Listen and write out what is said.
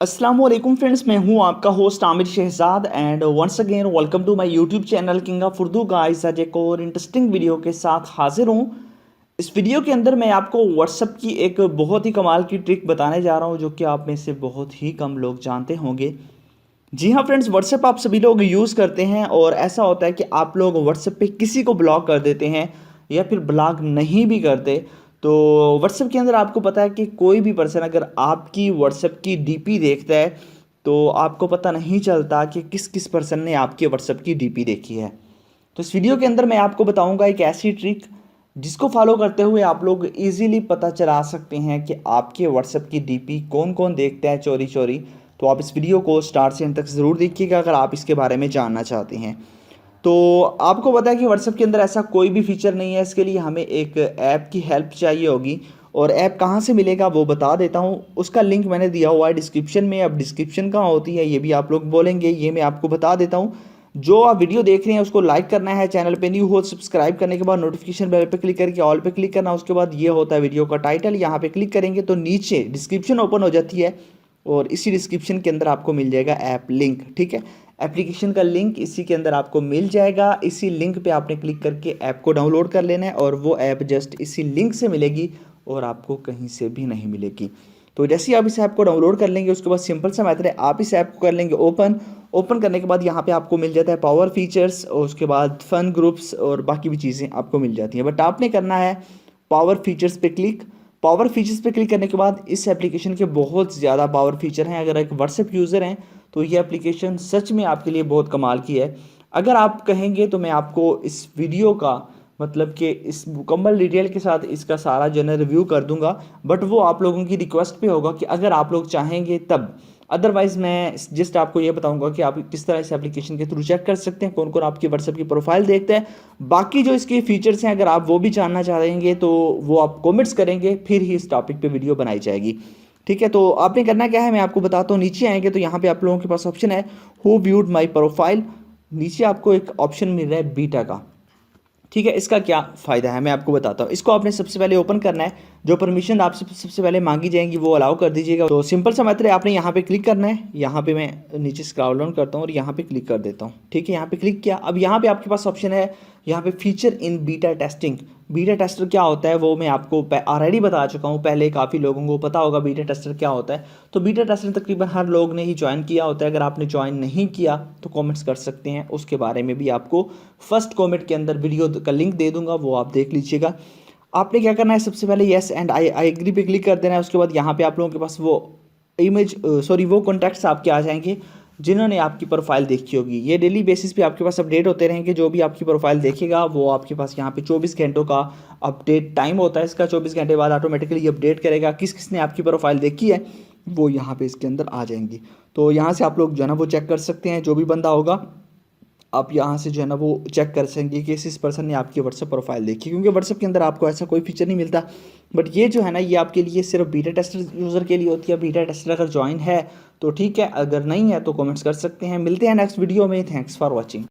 अस्सलाम वालेकुम फ्रेंड्स, मैं हूं आपका host Aamir Shahzad and once again welcome to my YouTube channel king of Urdu guys. आज एक और इंटरेस्टिंग वीडियो के साथ हाजिर हूं। इस वीडियो के अंदर मैं आपको व्हाट्सएप की एक बहुत ही कमाल की ट्रिक बताने जा रहा हूं जो कि आप में से बहुत ही कम लोग जानते होंगे। जी हाँ फ्रेंड्स, व्हाट्सएप आप सभी लोग यूज़ करते हैं और ऐसा होता है कि आप लोग व्हाट्सएप पे किसी को ब्लॉक कर देते हैं या फिर ब्लॉक नहीं भी करते। तो व्हाट्सएप के अंदर आपको पता है कि कोई भी पर्सन अगर आपकी व्हाट्सएप की डीपी देखता है तो आपको पता नहीं चलता कि किस किस पर्सन ने आपके व्हाट्सएप की डीपी देखी है। तो इस वीडियो के अंदर मैं आपको बताऊंगा एक ऐसी ट्रिक जिसको फॉलो करते हुए आप लोग इजीली पता चला सकते हैं कि आपके व्हाट्सएप की डीपी कौन कौन देखता है चोरी चोरी। तो आप इस वीडियो को स्टार्ट से एंड तक ज़रूर देखिएगा अगर आप इसके बारे में जानना चाहते हैं। तो आपको पता है कि व्हाट्सएप के अंदर ऐसा कोई भी फीचर नहीं है, इसके लिए हमें एक ऐप की हेल्प चाहिए होगी। और ऐप कहाँ से मिलेगा वो बता देता हूँ, उसका लिंक मैंने दिया हुआ है डिस्क्रिप्शन में। अब डिस्क्रिप्शन कहाँ होती है ये भी आप लोग बोलेंगे, ये मैं आपको बता देता हूँ। जो आप वीडियो देख रहे हैं उसको लाइक करना है, चैनल पे न्यू हो सब्सक्राइब करने के बाद नोटिफिकेशन बेल पे क्लिक करके ऑल पे क्लिक करना। उसके बाद ये होता है वीडियो का टाइटल, यहाँ पे क्लिक करेंगे तो नीचे डिस्क्रिप्शन ओपन हो जाती है और इसी डिस्क्रिप्शन के अंदर आपको मिल जाएगा ऐप लिंक। ठीक है, एप्लीकेशन का लिंक इसी के अंदर आपको मिल जाएगा। इसी लिंक पे आपने क्लिक करके ऐप को डाउनलोड कर लेना है और वो ऐप जस्ट इसी लिंक से मिलेगी और आपको कहीं से भी नहीं मिलेगी। तो जैसे ही आप इस ऐप को डाउनलोड कर लेंगे उसके बाद सिंपल सा मैथड है, आप इस ऐप को कर लेंगे ओपन करने के बाद यहाँ पे आपको मिल जाता है पावर फीचर्स और उसके बाद फन ग्रुप्स और बाकी भी चीज़ें आपको मिल जाती हैं। बट आपने करना है पावर फीचर्स पे क्लिक। पावर फीचर्स पे क्लिक करने के बाद इस एप्लीकेशन के बहुत ज़्यादा पावर फीचर हैं। अगर एक व्हाट्सएप यूज़र हैं तो ये एप्लीकेशन सच में आपके लिए बहुत कमाल की है। अगर आप कहेंगे तो मैं आपको इस वीडियो का मतलब कि इस मुकम्मल डिटेल के साथ इसका सारा जनरल रिव्यू कर दूंगा, बट वो आप लोगों की रिक्वेस्ट पे होगा कि अगर आप लोग चाहेंगे तब। अदरवाइज़ मैं जस्ट आपको ये बताऊंगा कि आप किस तरह इस एप्लीकेशन के थ्रू चेक कर सकते हैं कौन कौन आपकी व्हाट्सएप की प्रोफाइल देखते हैं। बाकी जो इसके फीचर्स हैं अगर आप वो भी जानना चाहेंगे तो वो आप कमेंट्स करेंगे, फिर ही इस टॉपिक पे वीडियो बनाई जाएगी। ठीक है, तो आपने करना क्या है मैं आपको बताता हूँ। नीचे आएंगे तो यहाँ पे आप लोगों के पास ऑप्शन है हु व्यूड माई प्रोफाइल। नीचे आपको एक ऑप्शन मिल रहा है बीटा का। ठीक है, इसका क्या फ़ायदा है मैं आपको बताता हूँ। इसको आपने सबसे पहले ओपन करना है, जो परमिशन आपसे सबसे पहले मांगी जाएंगी वो अलाउ कर दीजिएगा। तो सिंपल सा मेथड है, आपने यहाँ पे क्लिक करना है। यहाँ पे मैं नीचे स्क्रॉल डाउन करता हूँ और यहाँ पे क्लिक कर देता हूँ। ठीक है, यहाँ पे क्लिक किया। अब यहाँ पे आपके पास ऑप्शन है यहाँ pay feature in beta testing. Beta tester क्या होता है वो मैं आपको ऑलरेडी बता चुका हूँ, पहले काफ़ी लोगों को पता होगा बीटा टेस्टर क्या होता है। तो बीटा टेस्टर तकरीबन हर लोग ने ही ज्वाइन किया होता है। अगर आपने ज्वाइन नहीं किया तो कमेंट्स कर सकते हैं, उसके बारे में भी आपको फर्स्ट कमेंट के अंदर वीडियो का लिंक दे दूंगा, वो आप देख लीजिएगा। आपने क्या करना है सबसे पहले येस एंड आई एग्री पे क्लिक कर देना है। उसके बाद यहाँ पे आप लोगों के पास वो वो कॉन्टैक्ट्स आपके आ जाएंगे जिन्होंने आपकी प्रोफाइल देखी होगी। ये डेली बेसिस पे आपके पास अपडेट होते रहेंगे। जो भी आपकी प्रोफाइल देखेगा वो आपके पास यहाँ पे 24 घंटों का अपडेट टाइम होता है इसका। 24 घंटे बाद ऑटोमेटिकली अपडेट करेगा किस किसने आपकी प्रोफाइल देखी है, वो यहाँ पे इसके अंदर आ जाएंगी। तो यहाँ से आप लोग जो है ना वो चेक कर सकते हैं, जो भी बंदा होगा आप यहाँ से जो है ना वो चेक कर सकेंगे कि इस पर्सन ने आपकी व्हाट्सएप प्रोफाइल देखी, क्योंकि व्हाट्सएप के अंदर आपको ऐसा कोई फीचर नहीं मिलता। बट ये जो है ना ये आपके लिए सिर्फ बीटा टेस्टर यूज़र के लिए होती है। बीटा टेस्टर अगर ज्वाइन है तो ठीक है, अगर नहीं है तो कमेंट्स कर सकते हैं। मिलते हैं नेक्स्ट वीडियो में। Thanks for watching.